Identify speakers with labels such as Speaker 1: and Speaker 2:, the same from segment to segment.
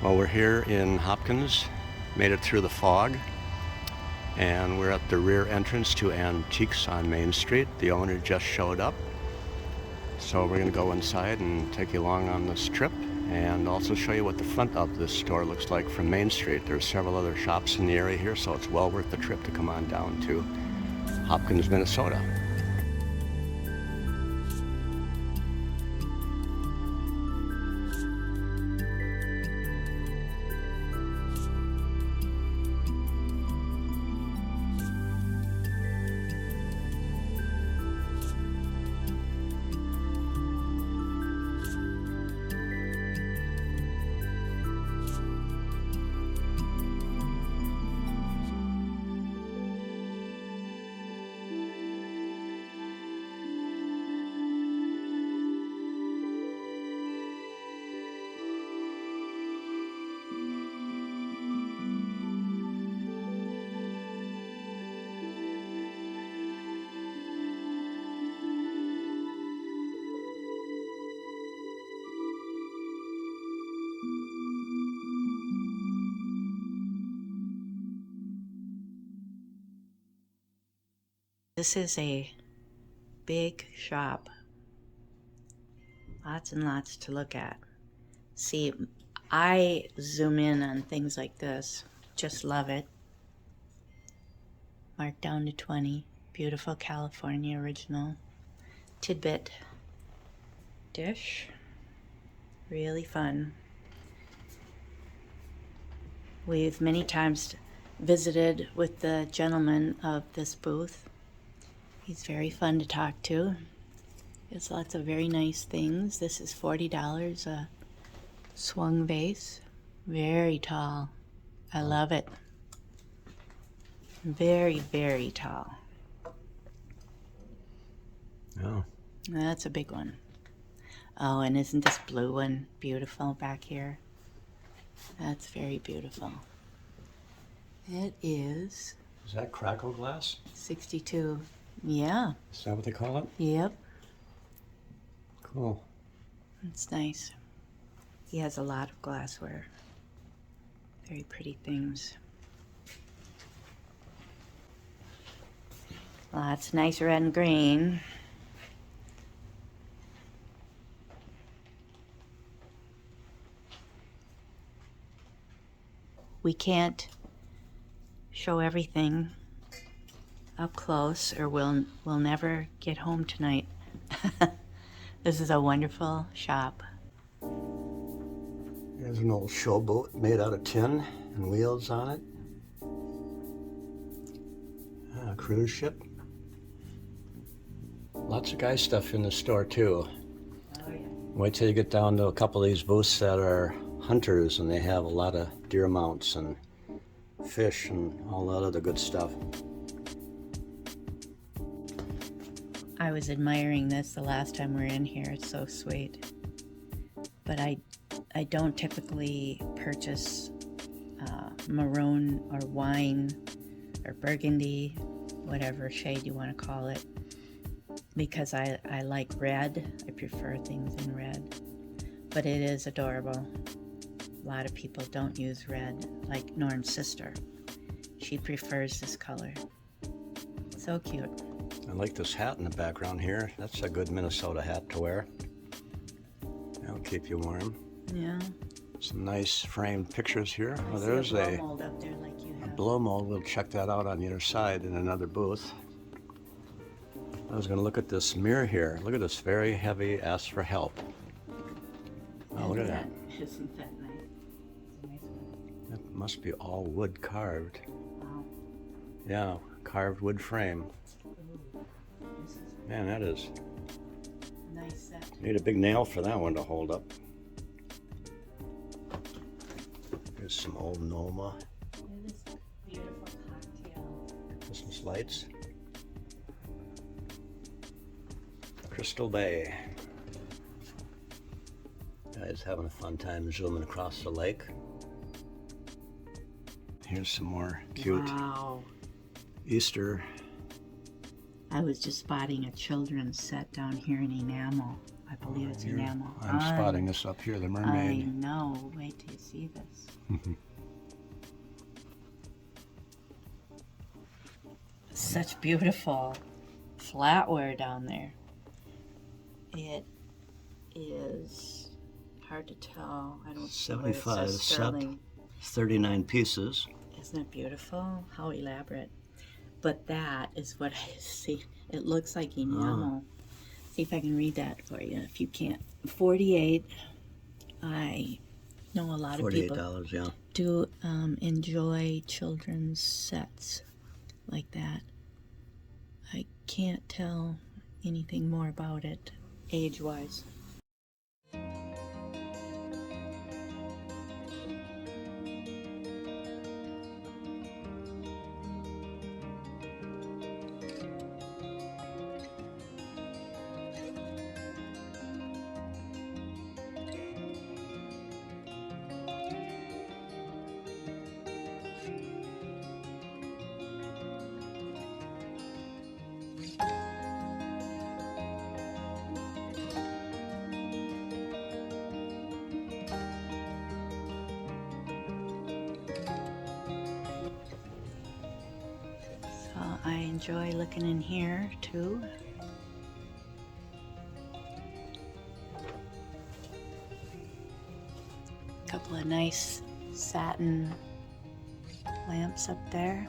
Speaker 1: Well, we're here in Hopkins, made it through the fog, and we're at the rear entrance to Antiques on Main Street. The owner just showed up, so we're going to go inside and take you along on this trip and also show you what the front of this store looks like from Main Street. There's several other shops in the area here, so it's well worth the trip to come on down to Hopkins, Minnesota.
Speaker 2: This is a big shop. Lots and lots to look at. See, I zoom in on things like this. Just love it. Marked down to 20. Beautiful California original. Tidbit dish. Really fun. We've many times visited with the gentleman of this booth. He's very fun to talk to. There's lots of very nice things. This is $40 a swung vase. Very tall. I love it. Very, very tall.
Speaker 1: Oh.
Speaker 2: That's a big one. Oh, and isn't this blue one beautiful back here? That's very beautiful. It is...
Speaker 1: Is that crackle glass?
Speaker 2: 62. Yeah.
Speaker 1: Is that what they call it?
Speaker 2: Yep.
Speaker 1: Cool.
Speaker 2: It's nice. He has a lot of glassware. Very pretty things. Lots nice red and green. We can't show everything up close or we'll never get home tonight. This is a wonderful shop.
Speaker 1: There's an old showboat made out of tin and wheels on it. A cruise ship. Lots of guy stuff in the store too.
Speaker 2: Oh, yeah.
Speaker 1: Wait till you get down to a couple of these booths that are hunters and they have a lot of deer mounts and fish and all that other good stuff.
Speaker 2: I was admiring this the last time we were in here. It's so sweet. But I don't typically purchase maroon or wine or burgundy, whatever shade you want to call it, because I like red. I prefer things in red. But it is adorable. A lot of people don't use red, like Norm's sister. She prefers this color. So cute.
Speaker 1: I like this hat in the background here. That's a good Minnesota hat to wear. That'll keep you warm.
Speaker 2: Yeah.
Speaker 1: Some nice framed pictures here.
Speaker 2: I
Speaker 1: Oh,
Speaker 2: see
Speaker 1: there's
Speaker 2: blow mold up there like you
Speaker 1: a
Speaker 2: have.
Speaker 1: blow mold. We'll check that out on the other side in another booth. I was going to look at this mirror here. Look at this very heavy ask for help. Oh, look at that.
Speaker 2: Isn't that nice? Nice one.
Speaker 1: That must be all wood carved.
Speaker 2: Wow.
Speaker 1: Yeah, carved wood frame.
Speaker 2: Ooh. This is
Speaker 1: Man, that is.
Speaker 2: a nice set.
Speaker 1: Need a big nail for that one to hold up. Here's some old Noma.
Speaker 2: Look at this beautiful cocktail.
Speaker 1: Christmas lights. Crystal Bay. Guys having a fun time zooming across the lake. Here's some more cute
Speaker 2: Wow.
Speaker 1: Easter.
Speaker 2: I was just spotting a children's set down here in enamel. I believe it's
Speaker 1: Here,
Speaker 2: enamel.
Speaker 1: I'm spotting this up here, the
Speaker 2: I
Speaker 1: mermaid.
Speaker 2: know. Wait till you see this. Such beautiful flatware down there. It is hard to tell. I don't see what it
Speaker 1: 75
Speaker 2: says
Speaker 1: set,
Speaker 2: sterling.
Speaker 1: 39 pieces.
Speaker 2: Isn't it beautiful? How elaborate. But that is what I see. It looks like enamel. See if I can read that for you. If you can't. 48. I know a lot of people
Speaker 1: $48, yeah.
Speaker 2: do enjoy children's sets like that. I can't tell anything more about it age-wise. I enjoy looking in here too. A couple of nice satin lamps up there.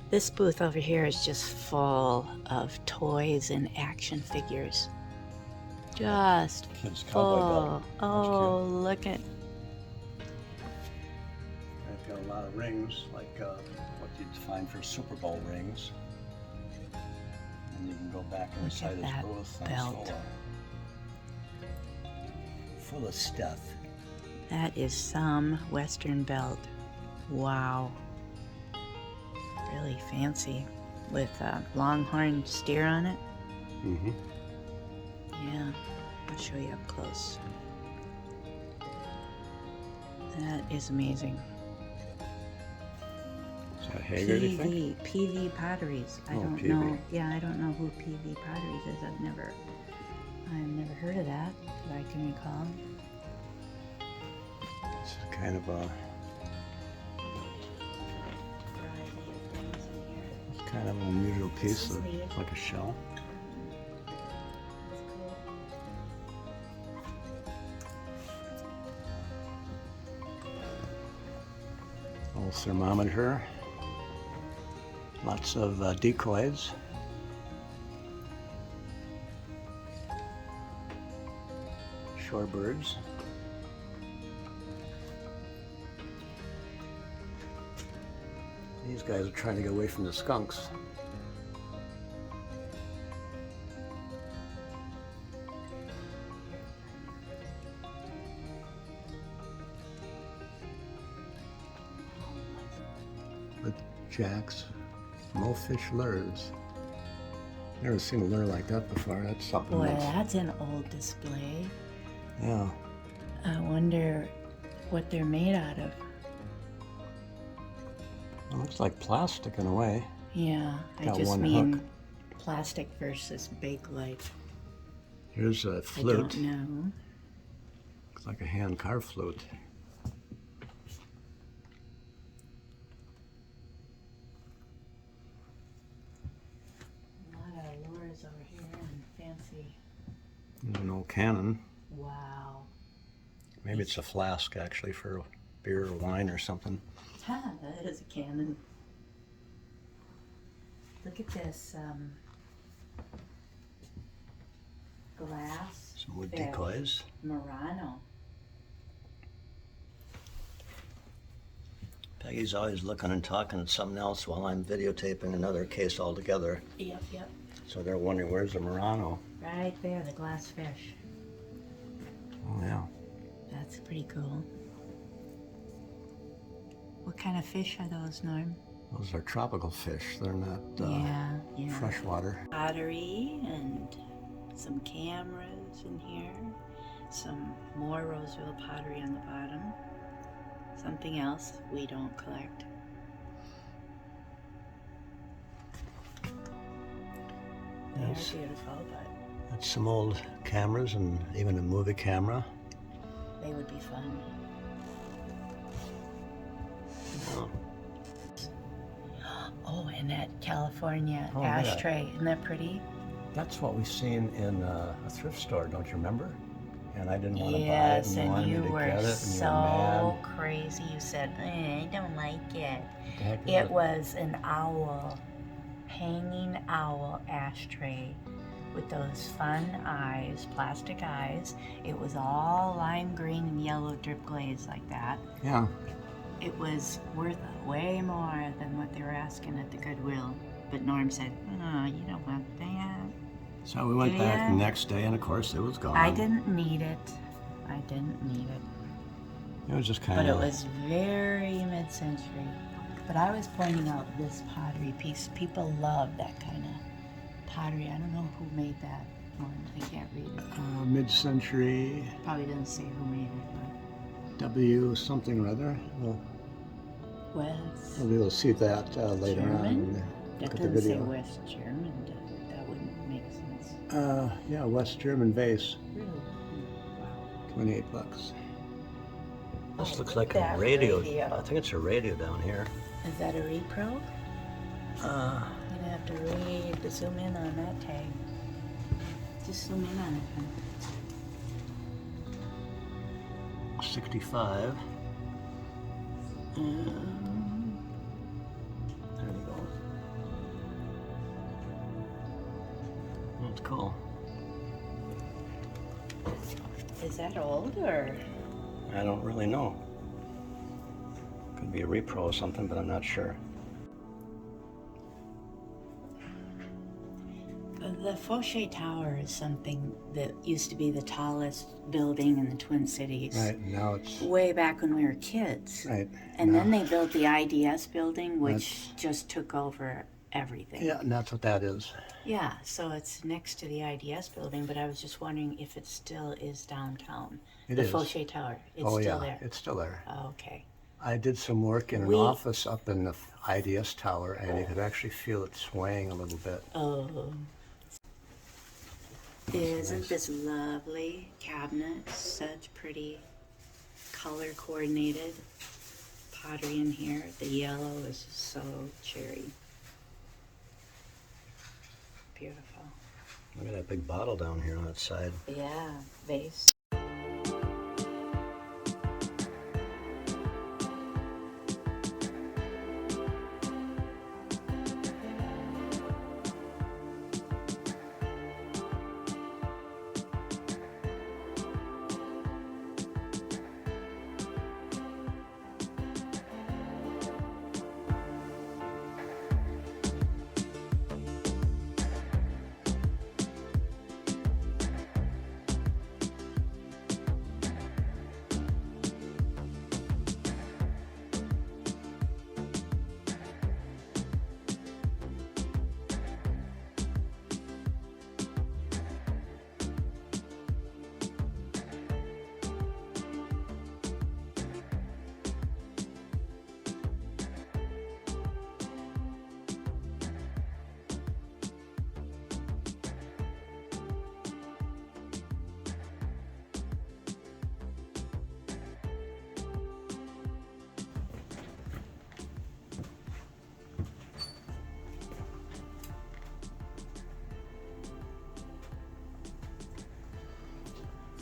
Speaker 2: This booth over here is just full of toys and action figures. Just
Speaker 1: Kids cowboy
Speaker 2: full.
Speaker 1: belt.
Speaker 2: Oh, look at.
Speaker 1: I've got a lot of rings, like what you'd find for Super Bowl rings. And you can go back inside this
Speaker 2: that
Speaker 1: booth and
Speaker 2: belt.
Speaker 1: it's full of stuff.
Speaker 2: That is some Western belt. Wow. Really fancy with a longhorn steer on it.
Speaker 1: Mm-hmm.
Speaker 2: Yeah, I'll show you up close. That is amazing.
Speaker 1: Is that Hager, do you think?
Speaker 2: PV Potteries. I don't
Speaker 1: PV.
Speaker 2: know. Yeah, I don't know who PV Potteries is. I've never heard of that I can recall.
Speaker 1: It's kind of a kind of an unusual piece of like a shell. Little thermometer. Lots of decoys. Shorebirds. These guys are trying to get away from the skunks. With jacks, molefish lures. Never seen a lure like that before. That's something
Speaker 2: Boy,
Speaker 1: else.
Speaker 2: that's an old display.
Speaker 1: Yeah.
Speaker 2: I wonder what they're made out of.
Speaker 1: It looks like plastic in a way.
Speaker 2: Yeah, I
Speaker 1: Got
Speaker 2: just
Speaker 1: one
Speaker 2: mean
Speaker 1: hook.
Speaker 2: plastic versus Bakelite.
Speaker 1: Here's a
Speaker 2: I
Speaker 1: flute.
Speaker 2: don't know.
Speaker 1: Looks like a hand carved flute.
Speaker 2: A lot of lures over here and fancy.
Speaker 1: There's an old cannon.
Speaker 2: Wow.
Speaker 1: Maybe it's a flask actually for beer or wine or something.
Speaker 2: Ha, that is a cannon. Look at this glass.
Speaker 1: Some wood
Speaker 2: fish.
Speaker 1: decoys.
Speaker 2: Murano.
Speaker 1: Peggy's always looking and talking at something else while I'm videotaping another case altogether.
Speaker 2: Yep, yep.
Speaker 1: So they're wondering, where's the Murano?
Speaker 2: Right there, the glass fish.
Speaker 1: Oh, yeah.
Speaker 2: That's pretty cool. What kind of fish are those, Norm?
Speaker 1: Those are tropical fish. They're not
Speaker 2: yeah.
Speaker 1: freshwater.
Speaker 2: Pottery and some cameras in here. Some more Roseville pottery on the bottom. Something else we don't collect. They are beautiful, but
Speaker 1: That's some old cameras and even a movie camera.
Speaker 2: they would be fun.
Speaker 1: Oh,
Speaker 2: Oh, and that California
Speaker 1: Oh, yeah.
Speaker 2: ashtray, isn't that pretty?
Speaker 1: that's what we've seen in a thrift store, don't you remember? And I didn't want to buy it,
Speaker 2: Yes,
Speaker 1: and you
Speaker 2: and
Speaker 1: wanted
Speaker 2: you
Speaker 1: me to
Speaker 2: were
Speaker 1: get it, and you were
Speaker 2: so
Speaker 1: mad.
Speaker 2: crazy. You said, I don't like it.
Speaker 1: What the heck is
Speaker 2: It was an owl, hanging owl ashtray with those fun eyes, plastic eyes. It was all lime green and yellow drip glaze like that.
Speaker 1: Yeah.
Speaker 2: It was worth way more than what they were asking at the Goodwill. But Norm said, oh, you don't want that.
Speaker 1: So we went back
Speaker 2: Yeah.
Speaker 1: the next day, and of course it was gone.
Speaker 2: I didn't need it.
Speaker 1: It was just kind
Speaker 2: But
Speaker 1: of.
Speaker 2: it was very mid-century. But I was pointing out this pottery piece. People love that kind of pottery. I don't know who made that one. I can't read it.
Speaker 1: Mid-century
Speaker 2: Probably doesn't say who made it,
Speaker 1: W something or other. We'll
Speaker 2: but
Speaker 1: be able to see that later on.
Speaker 2: German?
Speaker 1: When we
Speaker 2: That
Speaker 1: look at the
Speaker 2: doesn't say
Speaker 1: video.
Speaker 2: West German. That wouldn't make sense.
Speaker 1: Yeah, West German vase,
Speaker 2: Really? Wow.
Speaker 1: $28. This
Speaker 2: Oh,
Speaker 1: looks like a
Speaker 2: that
Speaker 1: radio.
Speaker 2: radio.
Speaker 1: I think it's a radio down here.
Speaker 2: Is that a repro? You're gonna have to zoom in on that tag. Just zoom in on it.
Speaker 1: 65. There we go. That's cool.
Speaker 2: Is that old or?
Speaker 1: I don't really know. Could be a repro or something, but I'm not sure.
Speaker 2: The Fauché Tower is something that used to be the tallest building in the Twin Cities.
Speaker 1: Right, now it's.
Speaker 2: Way back when we were kids.
Speaker 1: Right.
Speaker 2: And
Speaker 1: now-
Speaker 2: then they built the IDS building, which just took over everything.
Speaker 1: Yeah, and that's what that is.
Speaker 2: Yeah, so it's next to the IDS building, but I was just wondering if it still is downtown.
Speaker 1: It
Speaker 2: the
Speaker 1: is.
Speaker 2: Fauché Tower. It's
Speaker 1: Oh,
Speaker 2: still
Speaker 1: yeah,
Speaker 2: there.
Speaker 1: it's still there.
Speaker 2: Oh, okay.
Speaker 1: I did some work in an
Speaker 2: We-
Speaker 1: office up in the IDS tower, and you could actually feel it swaying a little bit.
Speaker 2: Oh. Isn't this lovely cabinet? Such pretty color coordinated pottery in here. The yellow is just so cherry. Beautiful.
Speaker 1: Look at that big bottle down here on that side.
Speaker 2: Yeah, vase.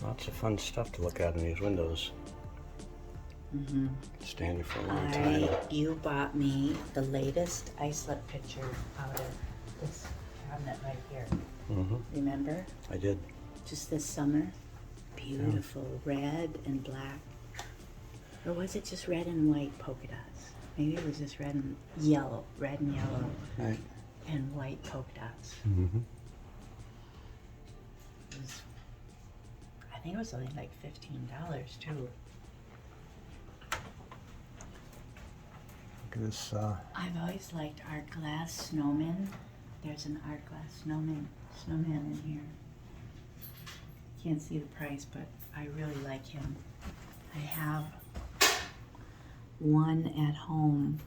Speaker 1: Lots of fun stuff to look at in these windows.
Speaker 2: Mm-hmm.
Speaker 1: Stand here for a long time.
Speaker 2: You bought me the latest isolate picture out of this cabinet right here.
Speaker 1: Mm-hmm.
Speaker 2: Remember?
Speaker 1: I did.
Speaker 2: Just this summer. Beautiful red and black. Or was it just red and white polka dots? Maybe it was just red and yellow. Red and yellow
Speaker 1: Right.
Speaker 2: and white polka dots.
Speaker 1: Mm-hmm.
Speaker 2: It was, I think it was only like $15 too.
Speaker 1: Look at this.
Speaker 2: I've always liked art glass snowmen. There's an art glass snowman in here. Can't see the price, but I really like him. I have one at home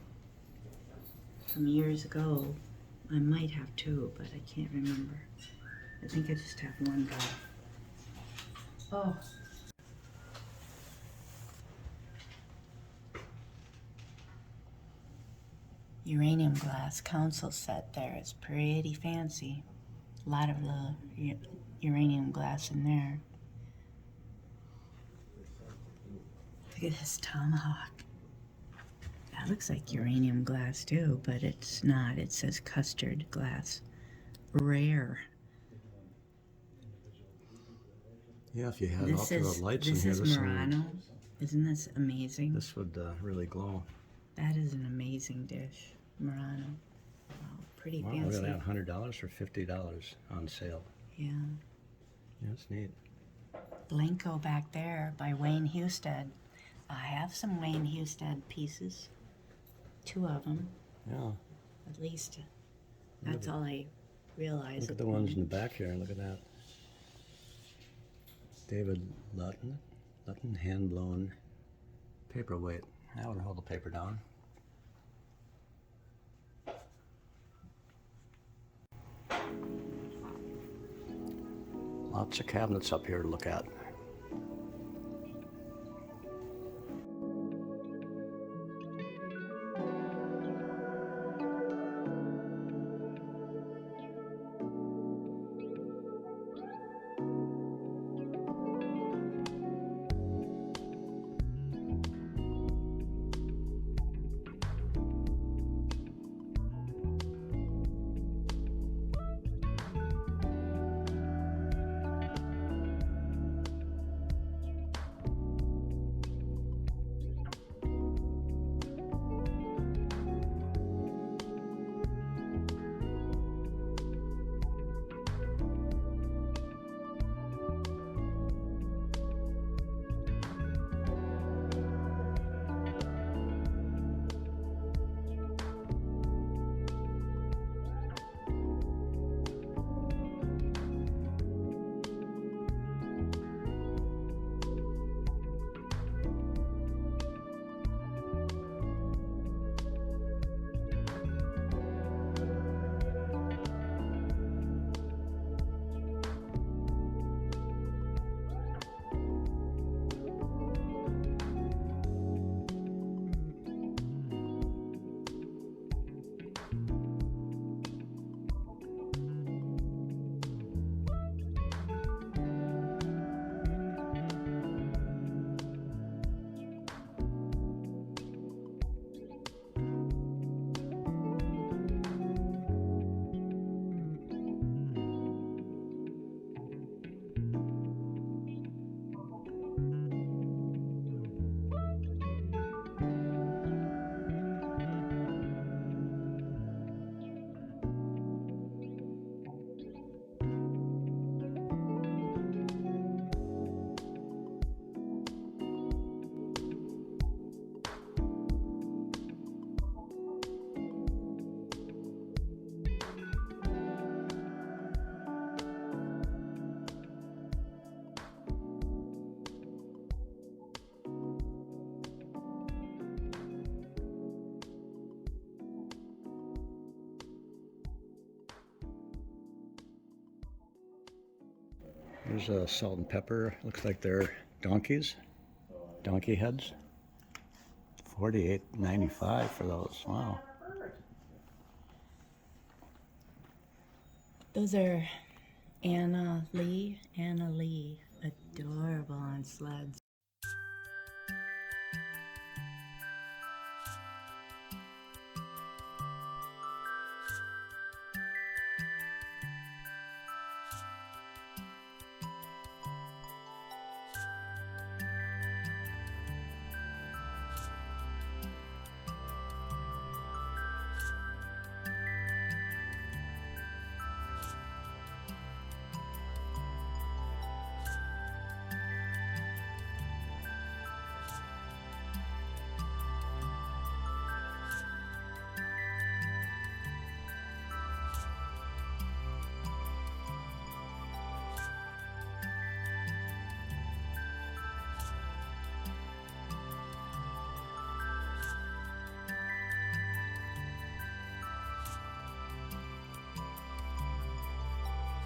Speaker 2: from years ago. I might have two, but I can't remember. I think I just have one though. Oh. Uranium glass council set there. It's pretty fancy. A lot of the uranium glass in there. Look at this tomahawk. That looks like uranium glass too, but it's not. It says custard glass. Rare.
Speaker 1: Yeah, if you had ultraviolet lights in here,
Speaker 2: this is Murano. Isn't this amazing?
Speaker 1: This would really glow.
Speaker 2: That is an amazing dish. Murano. Wow, pretty fancy.
Speaker 1: Look at that, $100 for $50 on sale.
Speaker 2: Yeah.
Speaker 1: Yeah, that's neat.
Speaker 2: Blanco back there by Wayne Husted. I have some Wayne Husted pieces. 2 of them.
Speaker 1: Yeah.
Speaker 2: At least. That's all I realize.
Speaker 1: Look at the ones in the back here. Look at that. David Lutton, hand-blown paperweight. That would hold the paper down. Lots of cabinets up here to look at. There's a salt and pepper. Looks like they're donkeys, donkey heads. $48.95 for those. Wow.
Speaker 2: Those are Anna Lee, adorable on sleds.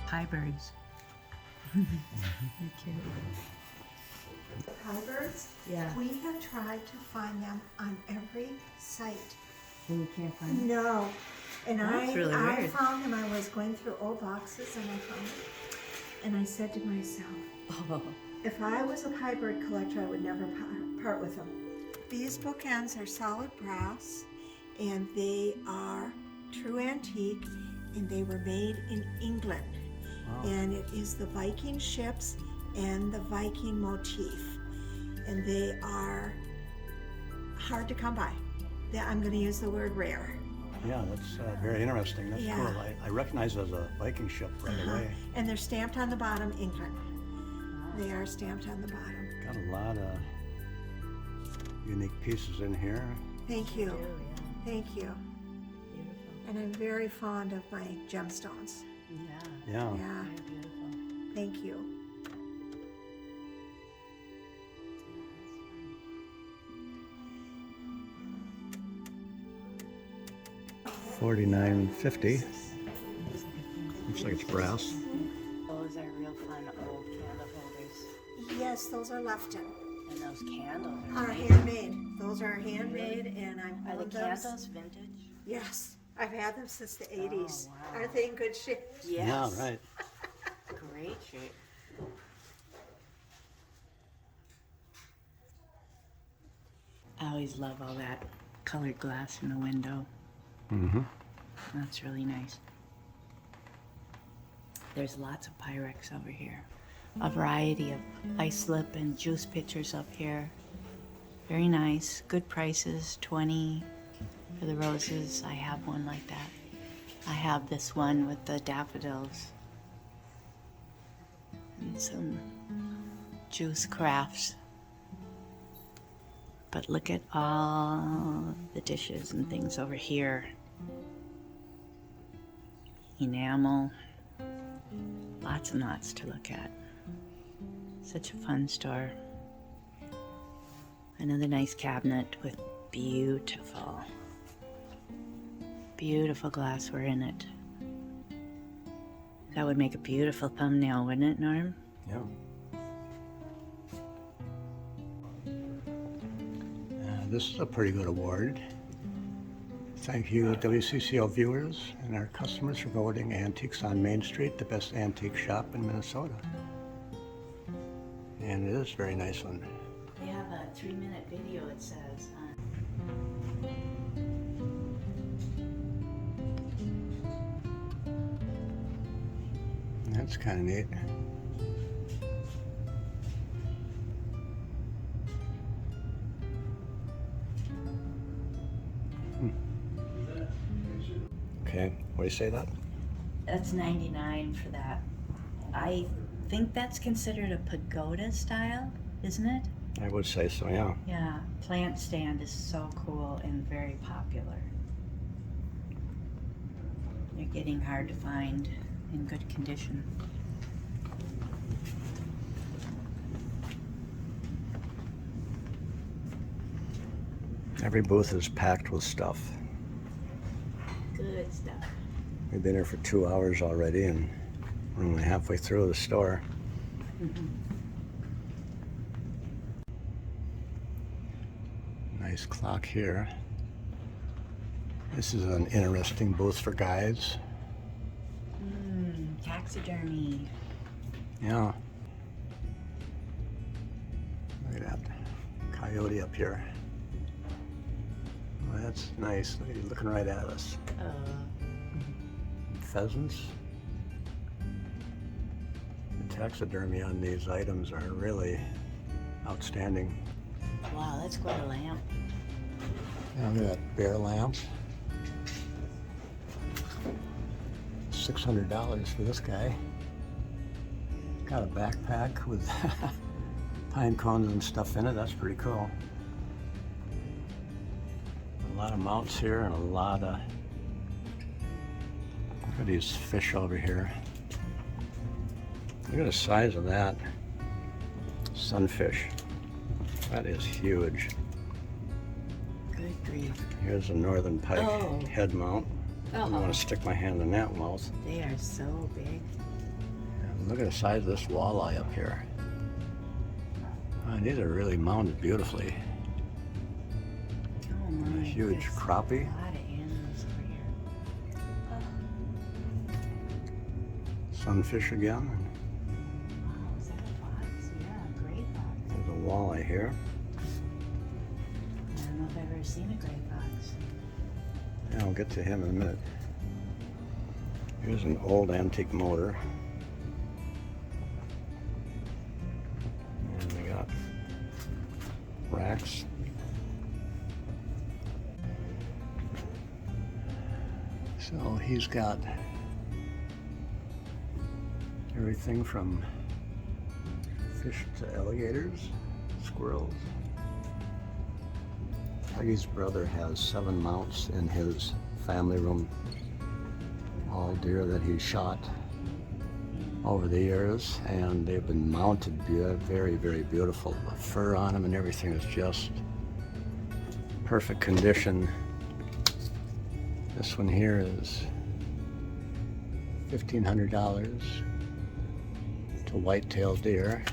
Speaker 2: pie birds. They're cute.
Speaker 3: Pie birds?
Speaker 2: Yeah.
Speaker 3: We have tried to find them on every site.
Speaker 2: And you can't find them?
Speaker 3: No. And
Speaker 2: That's
Speaker 3: I
Speaker 2: really weird.
Speaker 3: found them. I was going through old boxes and I found them. And I said to myself,
Speaker 2: Oh.
Speaker 3: if I was a pie bird collector, I would never part with them. These bookends are solid brass and they are true antique and they were made in England.
Speaker 1: Wow.
Speaker 3: And it is the Viking ships and the Viking motif. And they are hard to come by. I'm going to use the word rare.
Speaker 1: Yeah, that's very interesting. That's
Speaker 3: Yeah.
Speaker 1: cool. I recognize it as a Viking ship right away.
Speaker 3: And they're stamped on the bottom, England. They are stamped on the bottom.
Speaker 1: Got a lot of unique pieces in here.
Speaker 3: Thank you. Thank you.
Speaker 2: Beautiful.
Speaker 3: And I'm very fond of my gemstones.
Speaker 2: Yeah.
Speaker 1: Yeah.
Speaker 3: Yeah,
Speaker 2: Very beautiful.
Speaker 3: thank you.
Speaker 1: $49.50. Looks like it's brass.
Speaker 2: Those are real fun old candle holders.
Speaker 3: Yes, those are Lefton.
Speaker 2: And those candles
Speaker 3: Are
Speaker 2: nice.
Speaker 3: handmade. Those are handmade and I'm
Speaker 2: Are the
Speaker 3: holding those.
Speaker 2: candles vintage?
Speaker 3: Yes, I've had them since the 80s.
Speaker 2: wow.
Speaker 3: Aren't they in good shape?
Speaker 2: Yes.
Speaker 1: Yeah, right.
Speaker 2: Great shape. I always love all that colored glass in the window.
Speaker 1: Mm-hmm.
Speaker 2: That's really nice. There's lots of Pyrex over here. A variety of ice lip and juice pitchers up here. Very nice. Good prices. 20 for the roses. I have one like that. I have this one with the daffodils. And some juice crafts. But look at all the dishes and things over here. Enamel. Lots and lots to look at. Such a fun store. Another nice cabinet with beautiful glassware in it. That would make a beautiful thumbnail, wouldn't it, Norm?
Speaker 1: Yeah. This is a pretty good award. Thank you, WCCO viewers and our customers for voting Antiques on Main Street the best antique shop in Minnesota. And it is a very nice one.
Speaker 2: They have a 3-minute video, it says.
Speaker 1: That's kind of neat. Okay, what do you say that?
Speaker 2: That's $99 for that. I think that's considered a pagoda style, isn't it?
Speaker 1: I would say so, yeah.
Speaker 2: Yeah, plant stand is so cool and very popular. They're getting hard to find in good condition.
Speaker 1: Every booth is packed with stuff.
Speaker 2: Good stuff.
Speaker 1: We've been here for 2 hours already and we're only halfway through the store. Nice clock here. This is an interesting booth for guides.
Speaker 2: Taxidermy.
Speaker 1: Yeah. Look at that coyote up here. Well, that's nice. Look at you looking right at us. Pheasants. The taxidermy on these items are really outstanding.
Speaker 2: Wow, that's quite a lamp.
Speaker 1: Yeah, look at that bear lamp. $600 for this guy. Got a backpack with pine cones and stuff in it. That's pretty cool. A lot of mounts here and a lot of... Look at these fish over here. Look at the size of that. Sunfish. That is huge.
Speaker 2: Good grief.
Speaker 1: Here's a northern pike
Speaker 2: Oh.
Speaker 1: head mount. I don't want to stick my hand in that mouth.
Speaker 2: They are so big.
Speaker 1: Look at the size of this walleye up here. These are really mounted beautifully.
Speaker 2: Oh my,
Speaker 1: A huge
Speaker 2: there's
Speaker 1: crappie.
Speaker 2: a lot of animals over here.
Speaker 1: Sunfish again.
Speaker 2: Wow, is that a fox? Yeah, a gray fox.
Speaker 1: There's a walleye here.
Speaker 2: I don't know if I've ever seen a gray fox.
Speaker 1: Yeah, I'll get to him in a minute. Here's an old antique motor. And we got racks. So he's got everything from fish to alligators, squirrels. Peggy's brother has 7 mounts in his family room, all deer that he shot over the years, and they've been mounted very, very beautiful. The fur on them and everything is just perfect condition. This one here is $1,500 to whitetail deer.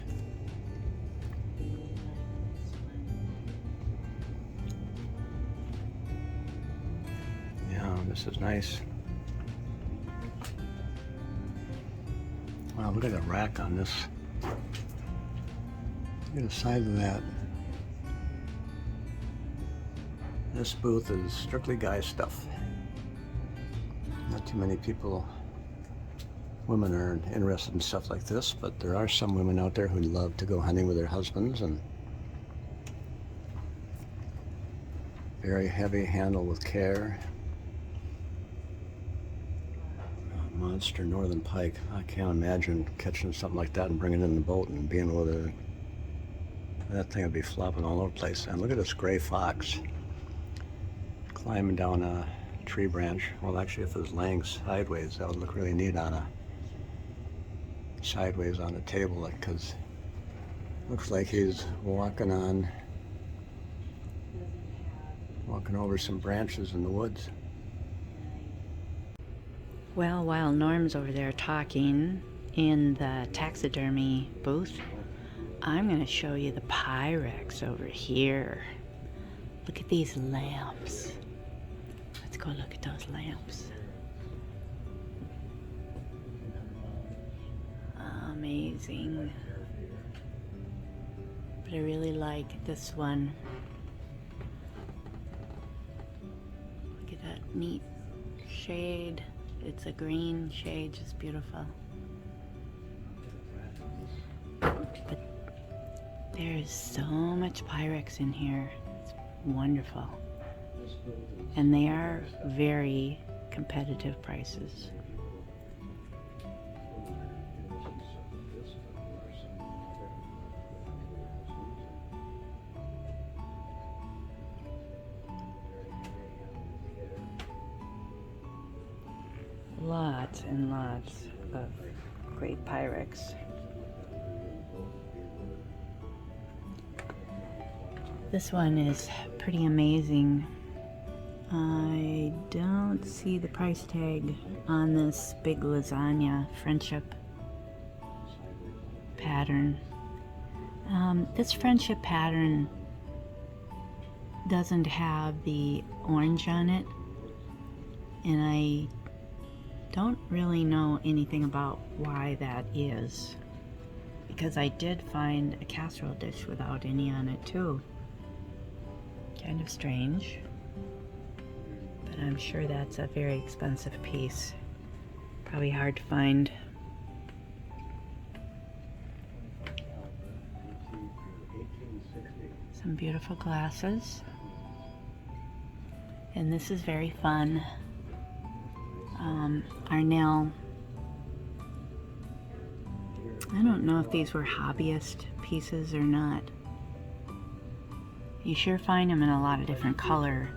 Speaker 1: Yeah, this is nice. Wow, look at the rack on this. Look at the size of that. This booth is strictly guy stuff. Not too many people, women are interested in stuff like this, but there are some women out there who love to go hunting with their husbands, and very heavy, handle with care. Monster northern pike. I can't imagine catching something like that and bringing it in the boat and being able to. That thing would be flopping all over the place. And look at this gray fox climbing down a tree branch. Well, actually, if it was laying sideways, that would look really neat on a sideways on a table, because looks like he's walking over some branches in the woods.
Speaker 2: Well, while Norm's over there talking in the taxidermy booth, I'm going to show you the Pyrex over here. Look at these lamps. Let's go look at those lamps. Amazing. But I really like this one. Look at that neat shade. It's a green shade, just beautiful. But there's so much Pyrex in here. It's wonderful. And they are very competitive prices. Lots and lots of great Pyrex. This one is pretty amazing. I don't see the price tag on this big lasagna friendship pattern. This friendship pattern doesn't have the orange on it, and I don't really know anything about why that is, because I did find a casserole dish without any on it too. Kind of strange, but I'm sure that's a very expensive piece. Probably hard to find. Some beautiful glasses. And this is very fun. Arnell. I don't know if these were hobbyist pieces or not. You sure find them in a lot of different color,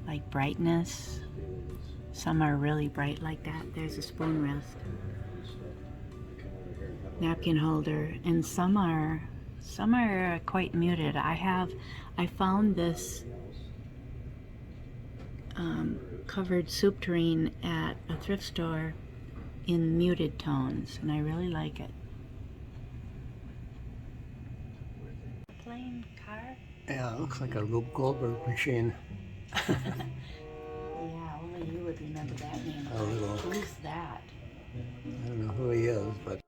Speaker 2: like brightness. Some are really bright like that. There's a spoon rest, napkin holder, and some are quite muted. I found this covered soup tureen at a thrift store in muted tones, and I really like it. Plain car?
Speaker 1: Yeah, it looks like a Rube Goldberg machine.
Speaker 2: Yeah, only you would remember that name.
Speaker 1: A little.
Speaker 2: Who's that?
Speaker 1: I don't know who he is, but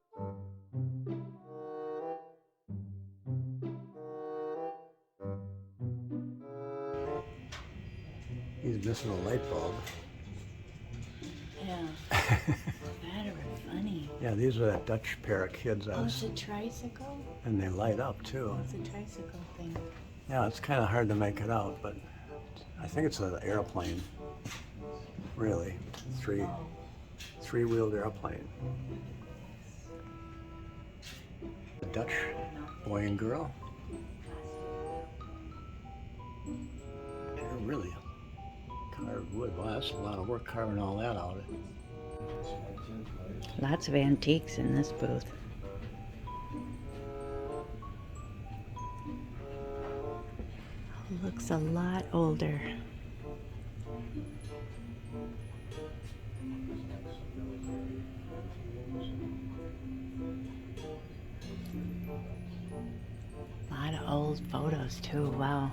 Speaker 1: he's missing a light bulb.
Speaker 2: Yeah. That are funny.
Speaker 1: Yeah, these are that Dutch pair of kids I
Speaker 2: Oh,
Speaker 1: was,
Speaker 2: it's a tricycle?
Speaker 1: and they light up too.
Speaker 2: Oh, it's a tricycle thing.
Speaker 1: Yeah, it's kind of hard to make it out, but I think it's an airplane. Really, three-wheeled airplane. A Dutch boy and girl. They're really carved wood. Wow, that's a lot of work carving all that out.
Speaker 2: Lots of antiques in this booth. Looks a lot older. A lot of old photos too, wow.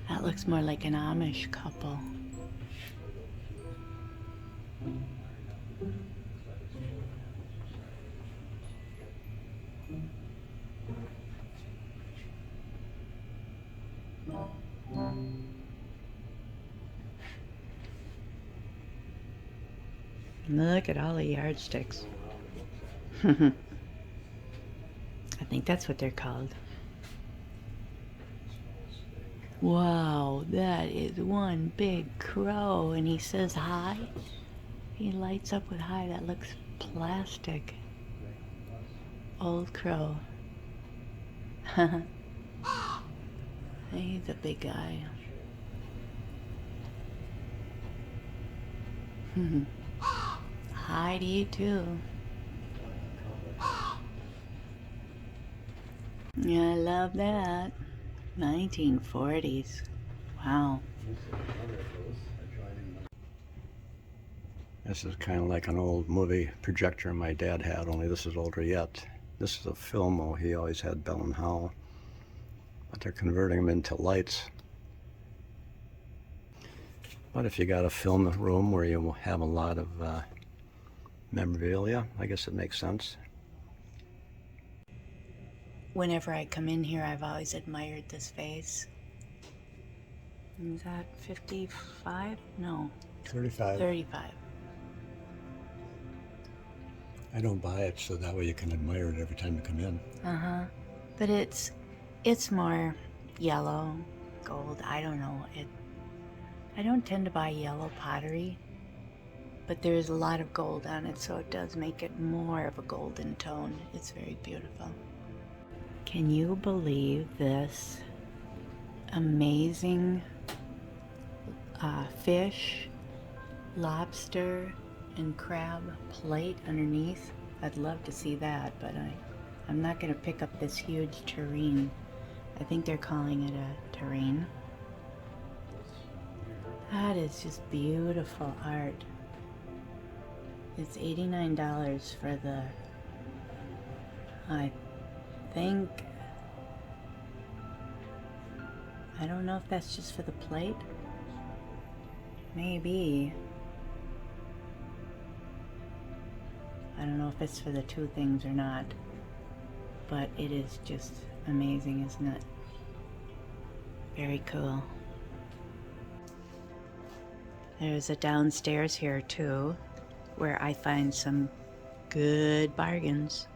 Speaker 2: That looks more like an Amish couple. Look at all the yardsticks. I think that's what they're called. Wow, that is one big crow, and he says hi. He lights up with hi. That looks plastic. Old crow. He's a big guy. Hi to you too. Yeah, I love that. 1940s. Wow.
Speaker 1: This is kind of like an old movie projector my dad had, only this is older yet. This is a Filmo. He always had Bell and Howell, but they're converting them into lights. But if you got a film room where you have a lot of memorabilia, I guess it makes sense.
Speaker 2: Whenever I come in here, I've always admired this vase. Is that 55? No,
Speaker 1: 35.
Speaker 2: 35.
Speaker 1: I don't buy it, so that way you can admire it every time you come in.
Speaker 2: Uh-huh. But it's more yellow, gold. I don't know. I don't tend to buy yellow pottery, but there's a lot of gold on it, so it does make it more of a golden tone. It's very beautiful. Can you believe this amazing fish, lobster, and crab plate underneath? I'd love to see that, but I'm not going to pick up this huge tureen. I think they're calling it a tureen. That is just beautiful art. It's $89 for the, I think, I don't know if that's just for the plate. Maybe. I don't know if it's for the two things or not, but it is just amazing, isn't it? Very cool. There's a downstairs here too, where I find some good bargains.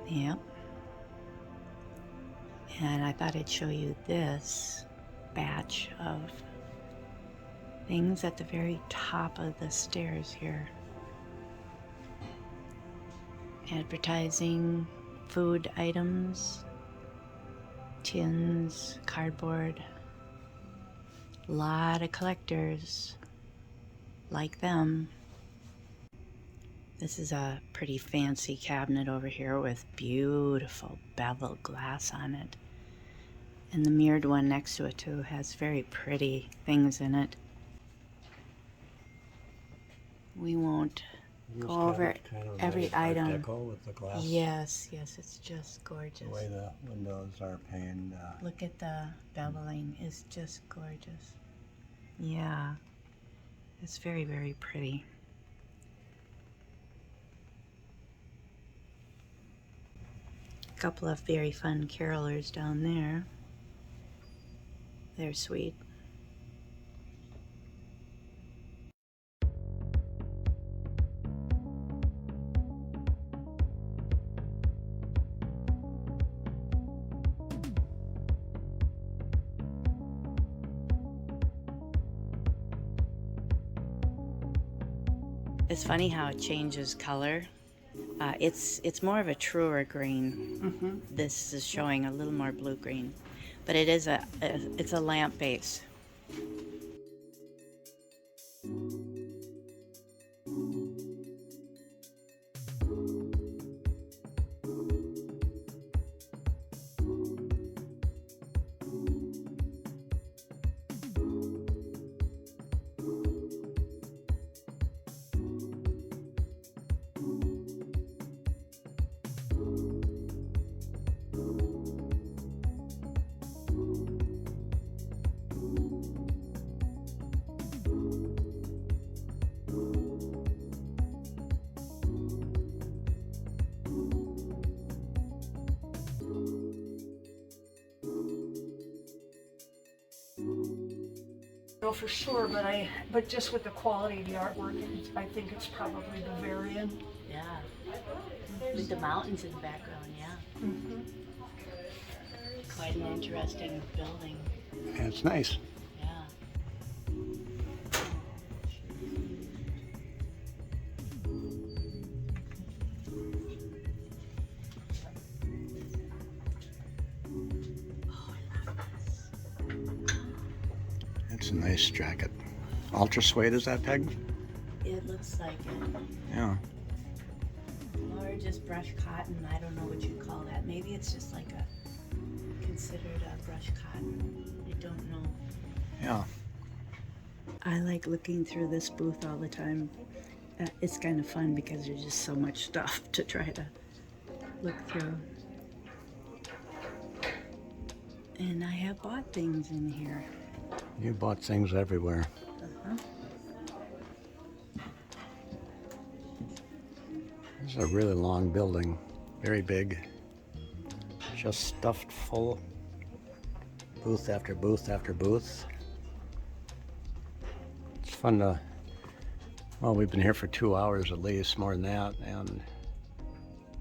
Speaker 2: Yep. And I thought I'd show you this batch of things at the very top of the stairs here. Advertising, food items, tins, cardboard. A lot of collectors like them. This is a pretty fancy cabinet over here with beautiful beveled glass on it. And the mirrored one next to it too has very pretty things in it. we won't
Speaker 1: This
Speaker 2: go over
Speaker 1: kind of
Speaker 2: every
Speaker 1: nice Art
Speaker 2: item.
Speaker 1: Deco with the glass.
Speaker 2: Yes, yes, it's just gorgeous.
Speaker 1: The way the windows are paned.
Speaker 2: Look at the beveling, it's just gorgeous. Yeah, it's very, very pretty. A couple of very fun carolers down there. They're sweet. It's funny how it changes color. It's more of a truer green. This is showing a little more blue green, but it is it's a lamp base.
Speaker 4: Know for sure, but just with the quality of the artwork, I think it's probably Bavarian.
Speaker 2: Yeah, with the mountains in the background. Yeah, quite an interesting building.
Speaker 1: And it's nice.
Speaker 2: Yeah.
Speaker 1: It's a nice jacket. Ultra suede, is that, Peg?
Speaker 2: It looks like it.
Speaker 1: Yeah.
Speaker 2: Or just brush cotton. I don't know what you call that. Maybe it's just like considered a brush cotton. I don't know.
Speaker 1: Yeah.
Speaker 2: I like looking through this booth all the time. It's kind of fun because there's just so much stuff to try to look through. And I have bought things in here.
Speaker 1: You bought things everywhere. This is a really long building. Very big. Just stuffed full. Booth after booth after booth. It's fun to, well, we've been here for 2 hours at least, more than that, and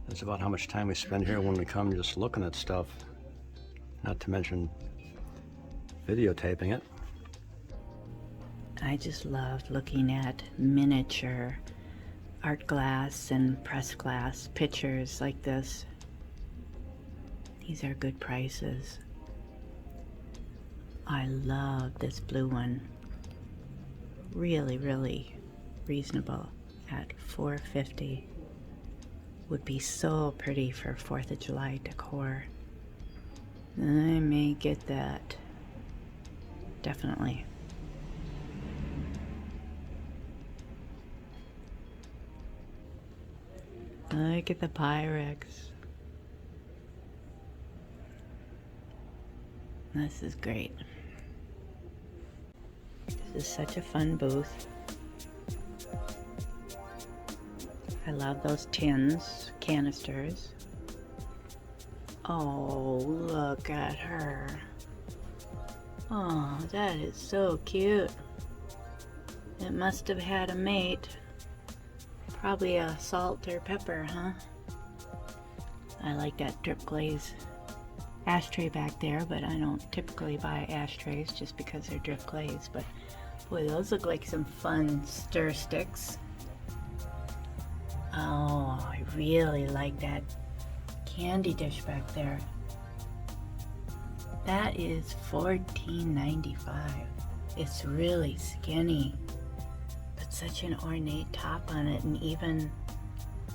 Speaker 1: that's about how much time we spend here when we come just looking at stuff. Not to mention videotaping it.
Speaker 2: I just love looking at miniature art glass and pressed glass pictures like this. These are good prices. I love this blue one. Really, really reasonable at $4.50. Would be so pretty for 4th of July decor. I may get that. Definitely. Look at the Pyrex. This is great. This is such a fun booth. I love those tins, canisters. Oh, look at her. Oh, that is so cute. It must have had a mate. Probably a salt or pepper, huh? I like that drip glaze ashtray back there, but I don't typically buy ashtrays just because they're drip glaze. But boy, those look like some fun stir sticks. Oh, I really like that candy dish back there. That is $14.95. It's really skinny, but such an ornate top on it, and even,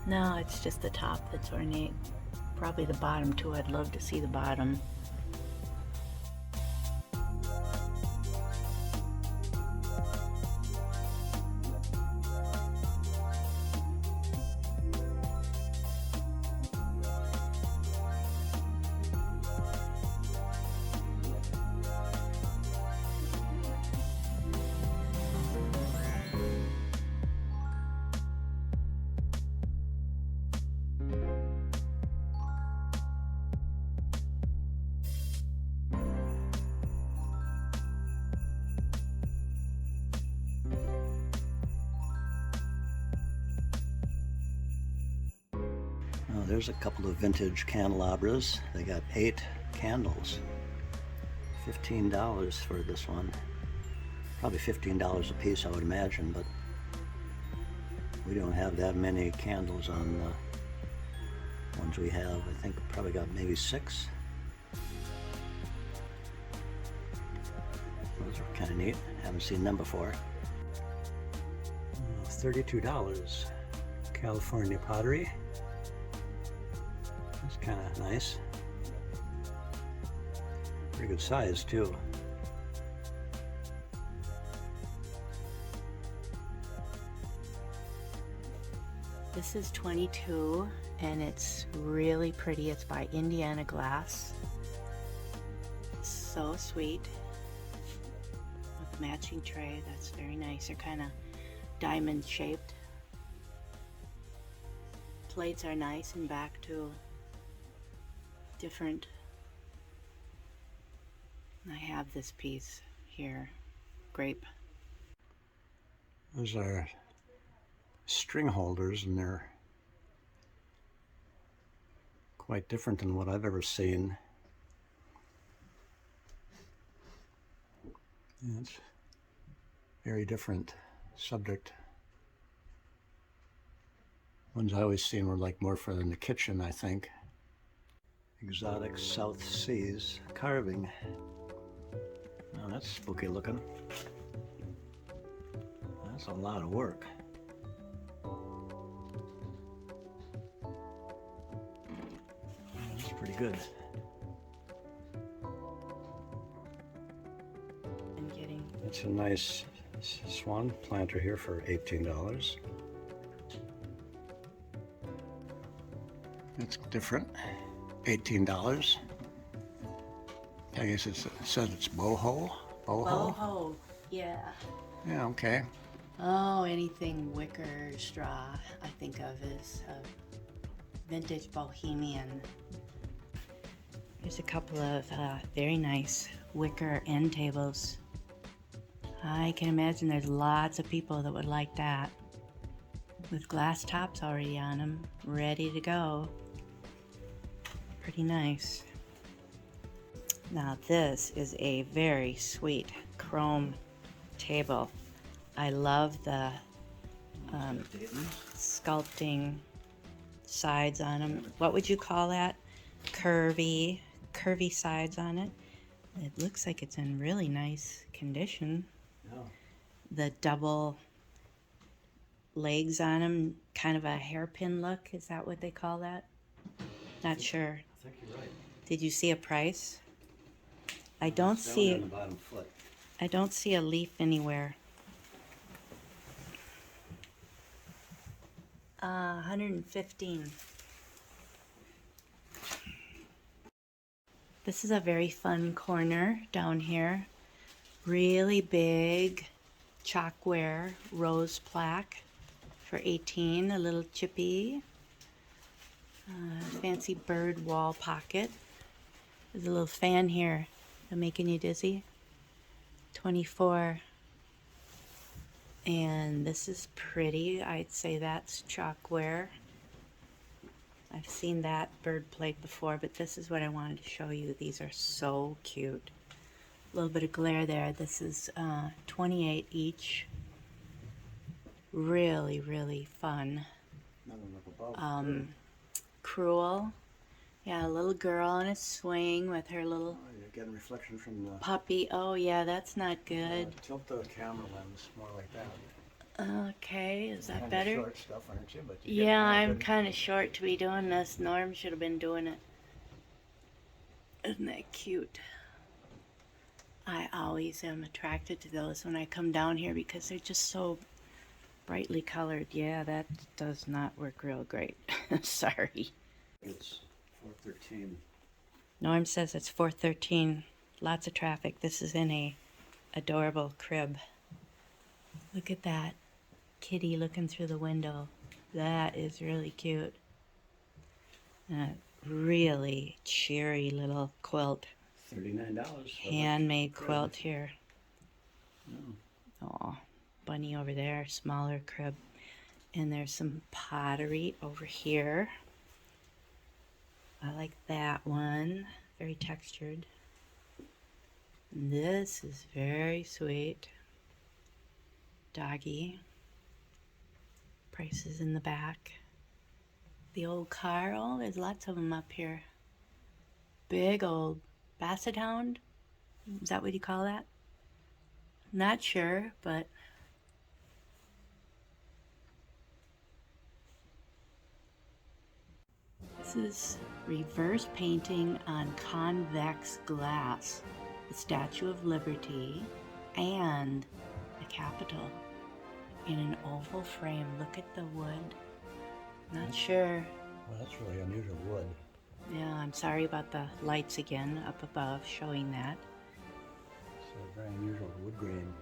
Speaker 2: no, it's just the top that's ornate. Probably the bottom too. I'd love to see the bottom.
Speaker 1: there's a couple of vintage candelabras. They got 8 candles. $15 for this one. Probably $15 a piece, I would imagine, but we don't have that many candles on the ones we have. I think probably got maybe 6. Those are kind of neat. Haven't seen them before. $32. California pottery. That's kind of nice. Pretty good size too.
Speaker 2: This is 22 and it's really pretty. It's by Indiana Glass. So sweet. With matching tray, that's very nice. They're kind of diamond shaped. Plates are nice and back to different. I have this piece here, grape.
Speaker 1: Those are string holders, and they're quite different than what I've ever seen. Yeah, it's very different subject. Ones I always seen were like more for in the kitchen, I think. Exotic South Seas carving. Oh, that's spooky looking. That's a lot of work. That's pretty good.
Speaker 2: And getting
Speaker 1: That's a nice swan planter here for $18. That's different. $18. I guess it says it's boho.
Speaker 2: boho, yeah.
Speaker 1: Yeah, okay.
Speaker 2: Oh, anything wicker straw I think of as vintage bohemian. There's a couple of very nice wicker end tables. I can imagine there's lots of people that would like that, with glass tops already on them, ready to go. Pretty nice. Now this is a very sweet chrome table. I love the sculpting sides on them. What would you call that? Curvy sides on it. It looks like it's in really nice condition.
Speaker 1: Yeah.
Speaker 2: The double legs on them, kind of a hairpin look. Is that what they call that? Not sure.
Speaker 1: I think you're right.
Speaker 2: Did you see a price? I don't see
Speaker 1: On the bottom foot.
Speaker 2: I don't see a leaf anywhere. 115. This is a very fun corner down here. Really big chalkware rose plaque for 18. A little chippy. Fancy bird wall pocket. There's a little fan here. I'm making you dizzy. 24. And this is pretty. I'd say that's chalkware. I've seen that bird plate before, but this is what I wanted to show you. These are so cute. A little bit of glare there. This is 28 each. Really, really fun. Cruel. Yeah, a little girl on a swing with her little
Speaker 1: Oh, you're getting reflection from the...
Speaker 2: puppy. Oh yeah, that's not good.
Speaker 1: Tilt the camera lens more like that.
Speaker 2: Okay, is that
Speaker 1: Kinda
Speaker 2: better?
Speaker 1: short stuff, aren't you? But you get
Speaker 2: Yeah,
Speaker 1: more
Speaker 2: I'm
Speaker 1: good-
Speaker 2: kind of short to be doing this. Norm should have been doing it. Isn't that cute? I always am attracted to those when I come down here because they're just so brightly colored. Yeah, that does not work real great. Sorry.
Speaker 1: It's 413.
Speaker 2: Norm says it's 413. Lots of traffic. This is in a adorable crib. Look at that kitty looking through the window. That is really cute. A really cheery little quilt.
Speaker 1: $39. for the
Speaker 2: Handmade
Speaker 1: crib.
Speaker 2: quilt here.
Speaker 1: Oh.
Speaker 2: Oh, bunny over there, smaller crib. And there's some pottery over here. I like that one. Very textured. This is very sweet. Doggy. Prices in the back. The old Carl, there's lots of them up here. Big old basset hound. Is that what you call that? Not sure, but this is reverse painting on convex glass. The Statue of Liberty and the Capitol in an oval frame. Look at the wood. Not sure.
Speaker 1: Well, that's really unusual wood.
Speaker 2: Yeah, I'm sorry about the lights again up above showing that.
Speaker 1: It's a very unusual wood grain.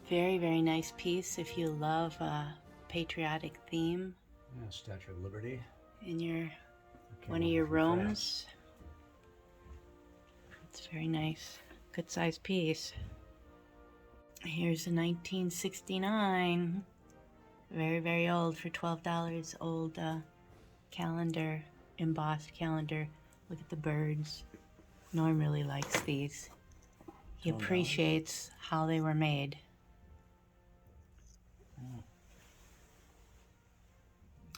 Speaker 2: Very, very nice piece if you love a patriotic theme
Speaker 1: Yeah, Statue of Liberty.
Speaker 2: in your
Speaker 1: Came
Speaker 2: one of
Speaker 1: over
Speaker 2: your
Speaker 1: from
Speaker 2: rooms. It's very nice. Good size piece. Here's a 1969. Very, very old for $12. Old calendar, embossed calendar. Look at the birds. Norm really likes these. He
Speaker 1: $12.
Speaker 2: appreciates how they were made.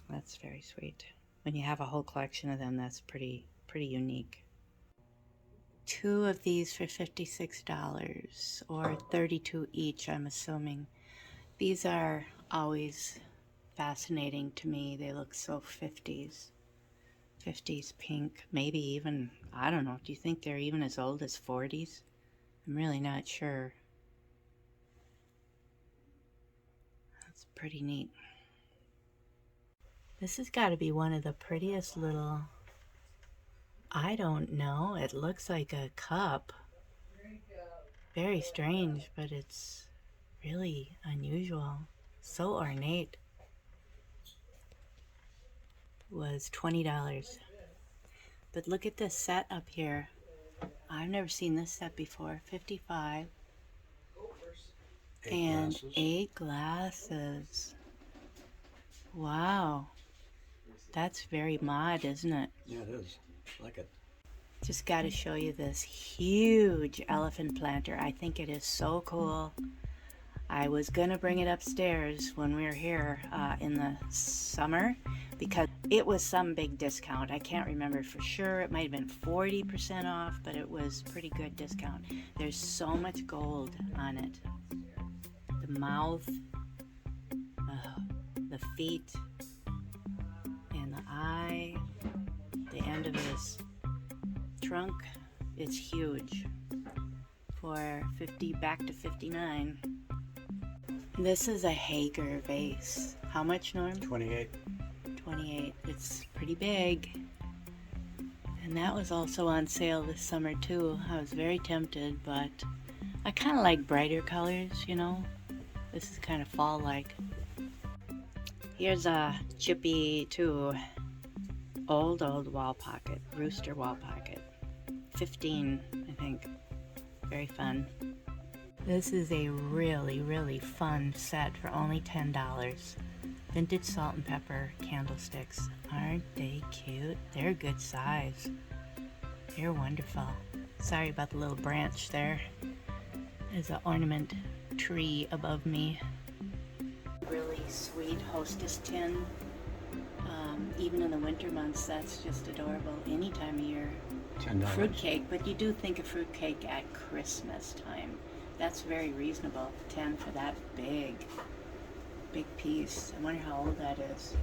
Speaker 2: That's very sweet. When you have a whole collection of them, that's pretty unique. 2 of these for $56 or $32 each, I'm assuming. These are always fascinating to me. They look so 50s. 50s pink, maybe even, I don't know, do you think they're even as old as 40s? I'm really not sure. That's pretty neat. This has got to be one of the prettiest little, I don't know, it looks like a cup. Very strange, but it's really unusual. So ornate. Was $20. But look at this set up here. I've never seen this set before. $55. And
Speaker 1: glasses.
Speaker 2: 8 glasses. Wow. That's very mod, isn't it?
Speaker 1: Yeah, it is. I like it.
Speaker 2: Just got to show you this huge elephant planter. I think it is so cool. I was going to bring it upstairs when we were here in the summer because it was some big discount. I can't remember for sure. It might have been 40% off, but it was pretty good discount. There's so much gold on it. The mouth, the feet, and the eye, the end of his trunk. It's huge. For 50 back to 59. This is a Hager vase. How much, Norm?
Speaker 1: 28.
Speaker 2: 28. It's pretty big. And that was also on sale this summer too. I was very tempted, but I kind of like brighter colors, you know. This is kind of fall-like. Here's a chippy too. Old wall pocket. Rooster wall pocket. 15, I think. Very fun. This is a really fun set for only $10. Vintage salt and pepper candlesticks. Aren't they cute? They're good size. They're wonderful. Sorry about the little branch there. There's an ornament tree above me. Really sweet hostess tin. Even in the winter months, that's just adorable. Any time of year.
Speaker 1: $10.
Speaker 2: Fruitcake, but you do think of fruitcake at Christmas time. That's very reasonable. 10 for that big piece. I wonder how old that is.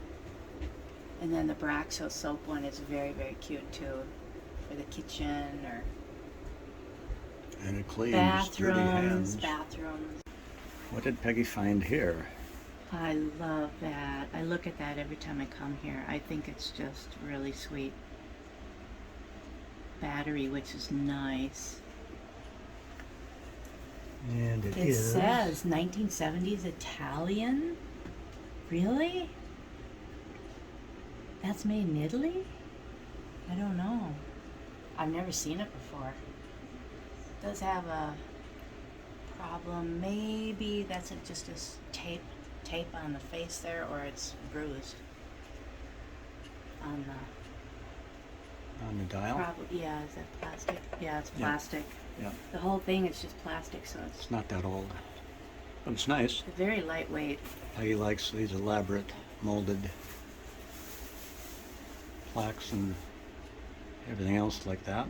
Speaker 2: And then the Braxo soap one is very cute too, for the kitchen or
Speaker 1: And it cleans. Dirty hands.
Speaker 2: bathrooms.
Speaker 1: What did Peggy find here?
Speaker 2: I love that. I look at that every time I come here. I think it's just really sweet. Battery, which is nice.
Speaker 1: And
Speaker 2: It says 1970s Italian? Really? That's made in Italy? I don't know. I've never seen it before. It does have a problem. Maybe that's just a tape tape on the face there, or it's bruised. On the
Speaker 1: dial?
Speaker 2: probably, yeah. Is that plastic? Yeah, it's
Speaker 1: Yeah.
Speaker 2: plastic.
Speaker 1: Yeah.
Speaker 2: The whole thing is just plastic, so it's
Speaker 1: It's not that old. But it's nice.
Speaker 2: very lightweight.
Speaker 1: He likes these elaborate molded plaques and everything else like that.